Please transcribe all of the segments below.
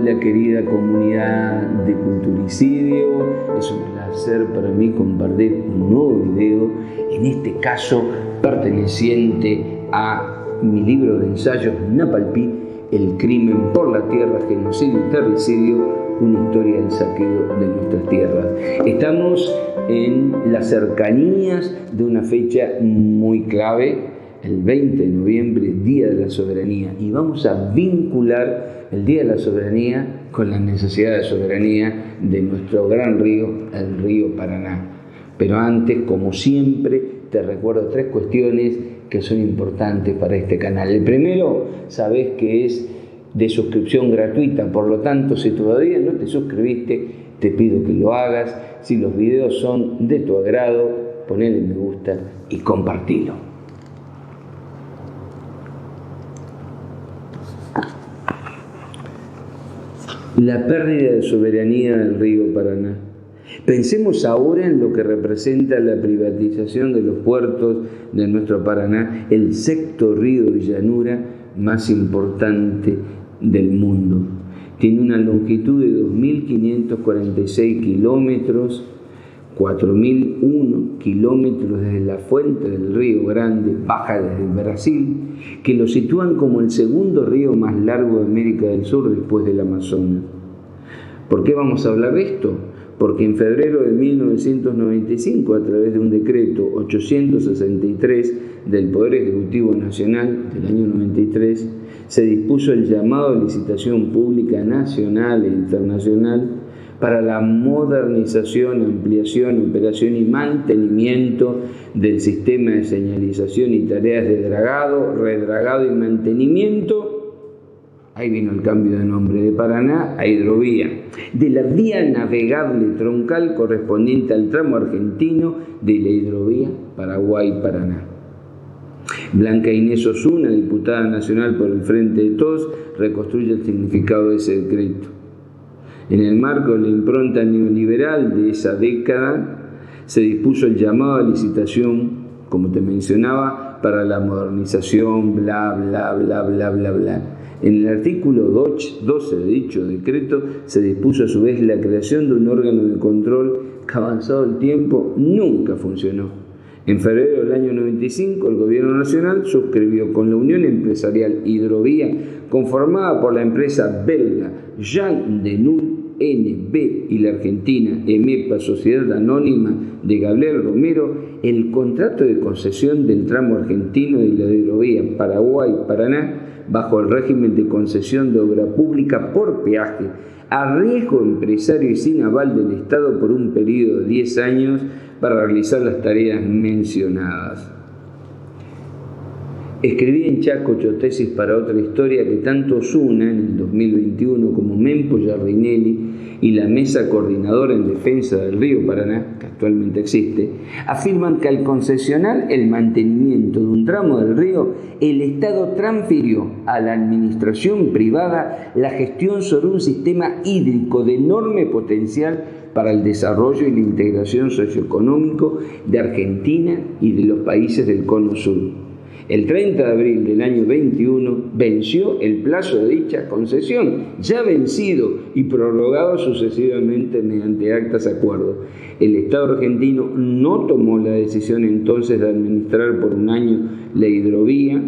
Hola querida comunidad de Culturicidio, es un placer para mí compartir un nuevo video, en este caso perteneciente a mi libro de ensayos Napalpí, El crimen por la tierra, genocidio y terricidio, una historia del saqueo de nuestras tierras. Estamos en las cercanías de una fecha muy clave, el 20 de noviembre, Día de la Soberanía, y vamos a vincular el Día de la Soberanía con la necesidad de soberanía de nuestro gran río, el río Paraná. Pero antes, como siempre, te recuerdo 3 cuestiones que son importantes para este canal. El primero, sabes que es de suscripción gratuita, por lo tanto, si todavía no te suscribiste, te pido que lo hagas. Si los videos son de tu agrado, ponle me gusta y compartilo. La pérdida de soberanía del río Paraná. Pensemos ahora en lo que representa la privatización de los puertos de nuestro Paraná, el sexto río de llanura más importante del mundo. Tiene una longitud de 2.546 kilómetros, 4.001 kilómetros desde la fuente del Río Grande, baja desde Brasil, que lo sitúan como el segundo río más largo de América del Sur después del Amazonas. ¿Por qué vamos a hablar de esto? Porque en febrero de 1995, a través de un decreto 863 del Poder Ejecutivo Nacional del año 93, se dispuso el llamado a licitación pública nacional e internacional para la modernización, ampliación, operación y mantenimiento del sistema de señalización y tareas de dragado, redragado y mantenimiento. Ahí vino el cambio de nombre de Paraná a hidrovía, de la vía navegable troncal correspondiente al tramo argentino de la hidrovía Paraguay-Paraná. Blanca Inés Osuna, diputada nacional por el Frente de Todos, reconstruye el significado de ese decreto. En el marco de la impronta neoliberal de esa década, se dispuso el llamado a licitación, como te mencionaba, para la modernización, bla, bla, bla, bla, bla, bla. En el artículo 12 de dicho decreto se dispuso a su vez la creación de un órgano de control que, avanzado el tiempo, nunca funcionó. En febrero del año 95, el Gobierno Nacional suscribió con la Unión Empresarial Hidrovía, conformada por la empresa belga Jan de Null NB y la argentina EMEPA, Sociedad Anónima de Gabriel Romero, el contrato de concesión del tramo argentino de la hidrovía Paraguay-Paraná bajo el régimen de concesión de obra pública por peaje, a riesgo empresario y sin aval del Estado por un periodo de 10 años para realizar las tareas mencionadas. Escribí en Chaco 8 tesis para otra historia que tanto Osuna en el 2021 como Mempo Giardinelli y la Mesa Coordinadora en Defensa del Río Paraná, que actualmente existe, afirman que al concesionar el mantenimiento de un tramo del río, el Estado transfirió a la administración privada la gestión sobre un sistema hídrico de enorme potencial para el desarrollo y la integración socioeconómico de Argentina y de los países del Cono Sur. El 30 de abril del año 21 venció el plazo de dicha concesión, ya vencido y prorrogado sucesivamente mediante actas de acuerdo. El Estado argentino no tomó la decisión entonces de administrar por un año la hidrovía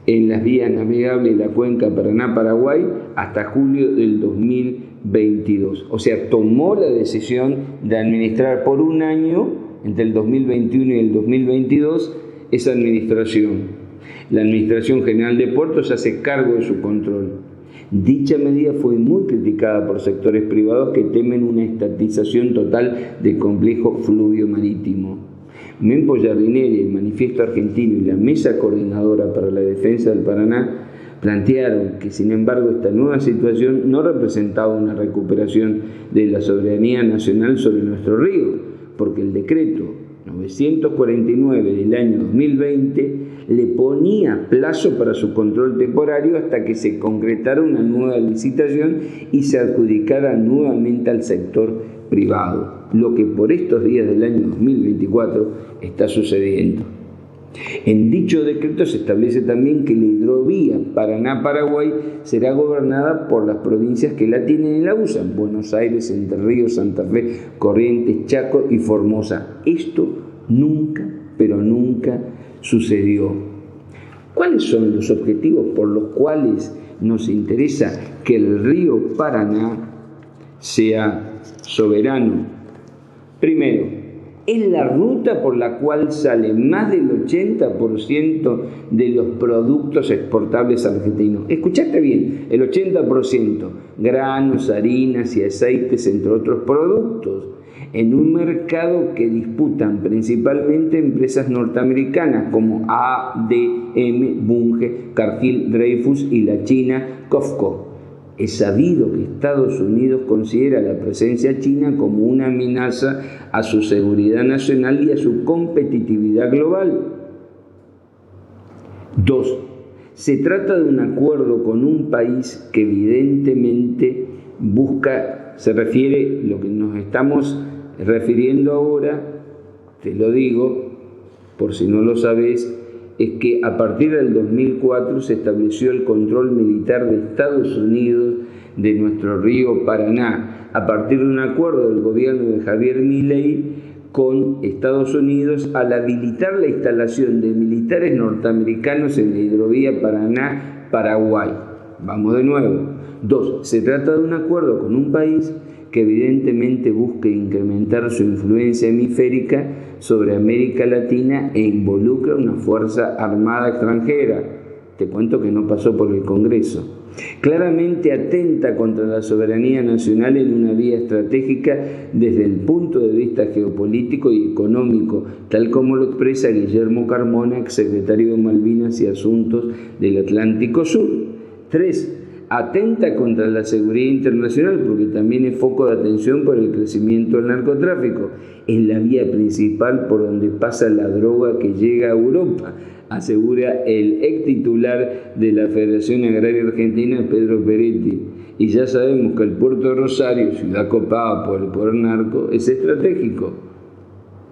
en las vías navegables de la cuenca Paraná-Paraguay hasta julio del 2022. O sea, tomó la decisión de administrar por un año, entre el 2021 y el 2022, esa administración. La Administración General de Puertos se hace cargo de su control. Dicha medida fue muy criticada por sectores privados que temen una estatización total del complejo fluvio marítimo. Mempo Giardinelli, el Manifiesto Argentino y la Mesa Coordinadora para la Defensa del Paraná plantearon que, sin embargo, esta nueva situación no representaba una recuperación de la soberanía nacional sobre nuestro río, porque el decreto 949 del año 2020 le ponía plazo para su control temporario hasta que se concretara una nueva licitación y se adjudicara nuevamente al sector privado, lo que por estos días del año 2024 está sucediendo. En dicho decreto se establece también que la hidrovía Paraná-Paraguay será gobernada por las provincias que la tienen y la usan: Buenos Aires, Entre Ríos, Santa Fe, Corrientes, Chaco y Formosa. Esto nunca, pero nunca sucedió. ¿Cuáles son los objetivos por los cuales nos interesa que el río Paraná sea soberano? Primero, es la ruta por la cual sale más del 80% de los productos exportables argentinos. Escuchaste bien, el 80%, granos, harinas y aceites, entre otros productos, en un mercado que disputan principalmente empresas norteamericanas como ADM, Bunge, Cargill, Dreyfus y la china COFCO. Es sabido que Estados Unidos considera la presencia china como una amenaza a su seguridad nacional y a su competitividad global. 2. Se trata de un acuerdo con un país que evidentemente se refiere, lo que nos estamos refiriendo ahora, te lo digo por si no lo sabes, es que a partir del 2004 se estableció el control militar de Estados Unidos de nuestro río Paraná, a partir de un acuerdo del gobierno de Javier Milei con Estados Unidos al habilitar la instalación de militares norteamericanos en la hidrovía Paraná-Paraguay. Vamos de nuevo. 2. Se trata de un acuerdo con un país que evidentemente busque incrementar su influencia hemisférica sobre América Latina e involucra una fuerza armada extranjera. Te cuento que no pasó por el Congreso. Claramente atenta contra la soberanía nacional en una vía estratégica desde el punto de vista geopolítico y económico, tal como lo expresa Guillermo Carmona, exsecretario de Malvinas y Asuntos del Atlántico Sur. 3. Atenta contra la seguridad internacional porque también es foco de atención por el crecimiento del narcotráfico. Es la vía principal por donde pasa la droga que llega a Europa, asegura el ex titular de la Federación Agraria Argentina, Pedro Peretti. Y ya sabemos que el puerto de Rosario, ciudad copada por el poder narco, es estratégico.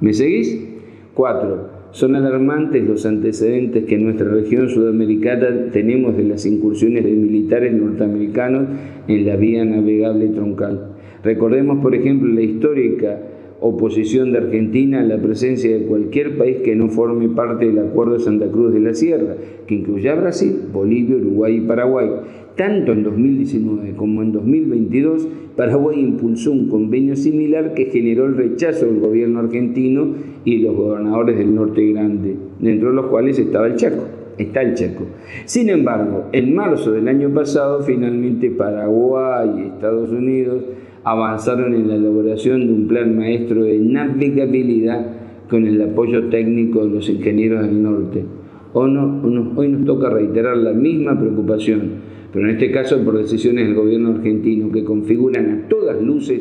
¿Me seguís? 4. Son alarmantes los antecedentes que en nuestra región sudamericana tenemos de las incursiones de militares norteamericanos en la vía navegable troncal. Recordemos, por ejemplo, la histórica oposición de Argentina a la presencia de cualquier país que no forme parte del Acuerdo de Santa Cruz de la Sierra, que incluye a Brasil, Bolivia, Uruguay y Paraguay. Tanto en 2019 como en 2022, Paraguay impulsó un convenio similar que generó el rechazo del gobierno argentino y los gobernadores del Norte Grande, dentro de los cuales estaba el Chaco. Está el Chaco. Sin embargo, en marzo del año pasado, finalmente Paraguay y Estados Unidos avanzaron en la elaboración de un plan maestro de navegabilidad con el apoyo técnico de los ingenieros del norte. Hoy nos toca reiterar la misma preocupación, pero en este caso por decisiones del gobierno argentino que configuran a todas luces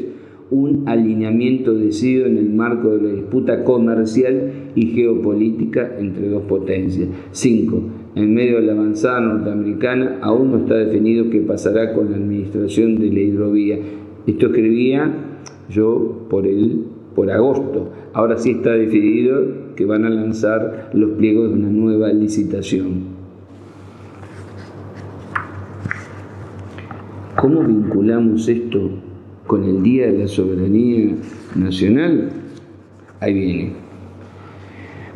un alineamiento decidido en el marco de la disputa comercial y geopolítica entre dos potencias. 5. En medio de la avanzada norteamericana aún no está definido qué pasará con la administración de la hidrovía. Esto escribía yo por agosto. Ahora sí está decidido que van a lanzar los pliegos de una nueva licitación. ¿Cómo vinculamos esto con el Día de la Soberanía Nacional? Ahí viene.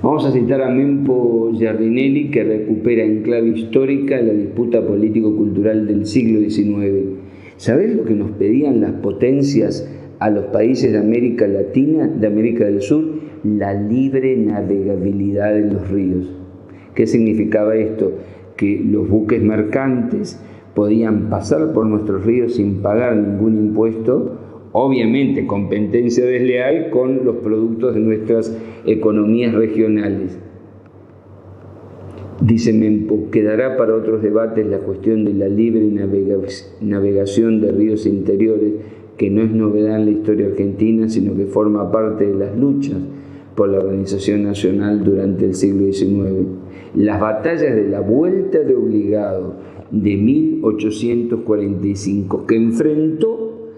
Vamos a citar a Mempo Giardinelli, que recupera en clave histórica la disputa político-cultural del siglo XIX. ¿Sabés lo que nos pedían las potencias a los países de América Latina, de América del Sur? La libre navegabilidad de los ríos. ¿Qué significaba esto? Que los buques mercantes podían pasar por nuestros ríos sin pagar ningún impuesto, obviamente competencia desleal con los productos de nuestras economías regionales. Dice Mempo, quedará para otros debates la cuestión de la libre navegación de ríos interiores, que no es novedad en la historia argentina, sino que forma parte de las luchas por la organización nacional durante el siglo XIX. Las batallas de la Vuelta de Obligado de 1845, que enfrentó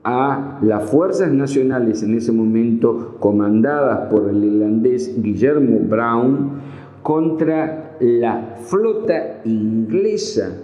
a las fuerzas nacionales en ese momento comandadas por el irlandés Guillermo Brown contra la flota inglesa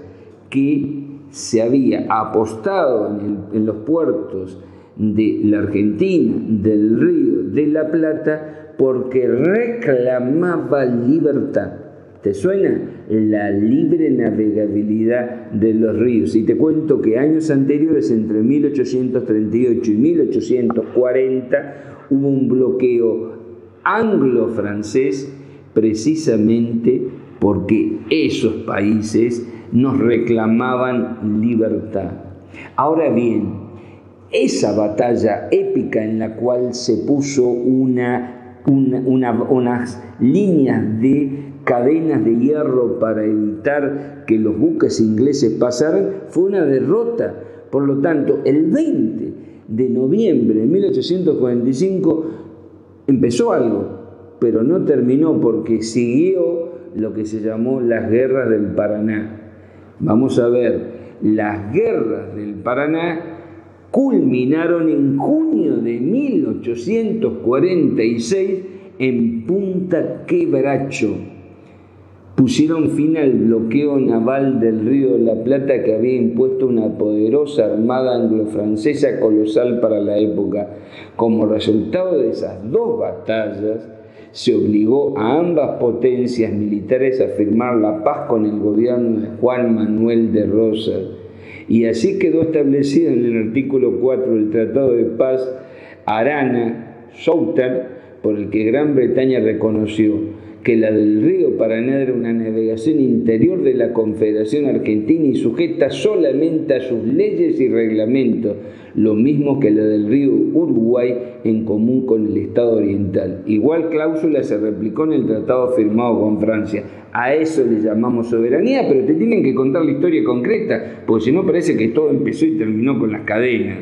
que se había apostado en los puertos de la Argentina, del Río de la Plata, porque reclamaba libertad. ¿Te suena? La libre navegabilidad de los ríos. Y te cuento que años anteriores, entre 1838 y 1840, hubo un bloqueo anglo-francés precisamente porque esos países nos reclamaban libertad. Ahora bien, esa batalla épica en la cual se puso unas líneas de cadenas de hierro para evitar que los buques ingleses pasaran, fue una derrota. Por lo tanto, el 20 de noviembre de 1845 empezó algo, pero no terminó porque siguió lo que se llamó las guerras del Paraná. Vamos a ver, las guerras del Paraná culminaron en junio de 1846 en Punta Quebracho. Pusieron fin al bloqueo naval del Río de la Plata que había impuesto una poderosa armada anglo-francesa colosal para la época. Como resultado de esas dos batallas, se obligó a ambas potencias militares a firmar la paz con el gobierno de Juan Manuel de Rosas. Y así quedó establecido en el artículo 4 del Tratado de Paz Arana-Southern, por el que Gran Bretaña reconoció que la del río Paraná era una navegación interior de la Confederación Argentina y sujeta solamente a sus leyes y reglamentos, lo mismo que la del río Uruguay en común con el Estado oriental. Igual cláusula se replicó en el tratado firmado con Francia. A eso le llamamos soberanía, pero te tienen que contar la historia concreta, porque si no parece que todo empezó y terminó con las cadenas.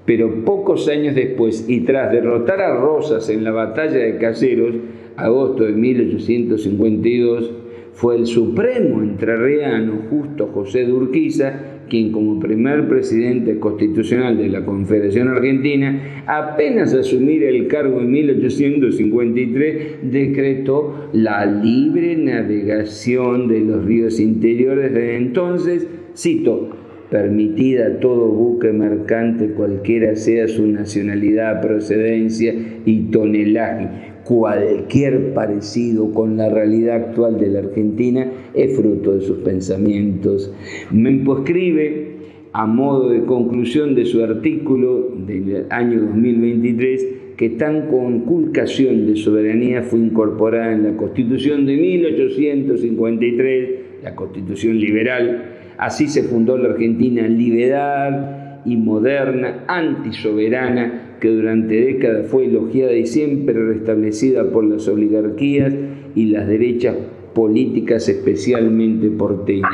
Pero pocos años después, y tras derrotar a Rosas en la batalla de Caseros, agosto de 1852, fue el supremo entrerriano Justo José de Urquiza quien, como primer presidente constitucional de la Confederación Argentina, apenas asumir el cargo en 1853, decretó la libre navegación de los ríos interiores. Desde entonces, cito, permitida a todo buque mercante, cualquiera sea su nacionalidad, procedencia y tonelaje. Cualquier parecido con la realidad actual de la Argentina es fruto de sus pensamientos. Mempo escribe, a modo de conclusión de su artículo del año 2023, que tan conculcación de soberanía fue incorporada en la Constitución de 1853, la Constitución liberal. Así se fundó la Argentina liberal y moderna, antisoberana, que durante décadas fue elogiada y siempre restablecida por las oligarquías y las derechas políticas, especialmente porteñas.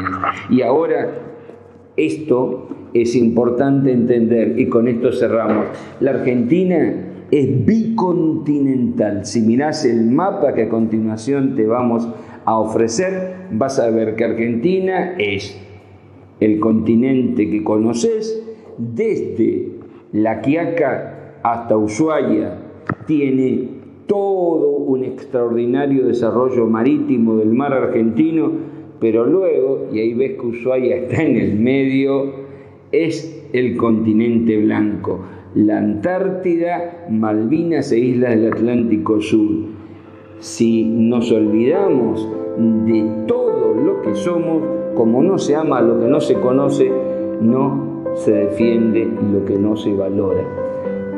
Y ahora esto es importante entender, y con esto cerramos. La Argentina es bicontinental. Si mirás el mapa que a continuación te vamos a ofrecer, vas a ver que Argentina es el continente que conoces, desde La Quiaca hasta Ushuaia, tiene todo un extraordinario desarrollo marítimo del mar argentino, pero luego, y ahí ves que Ushuaia está en el medio, es el continente blanco, la Antártida, Malvinas e islas del Atlántico Sur. Si nos olvidamos de todo lo que somos, como no se ama lo que no se conoce, no se defiende lo que no se valora.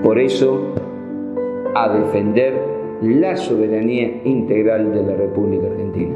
Por eso, a defender la soberanía integral de la República Argentina.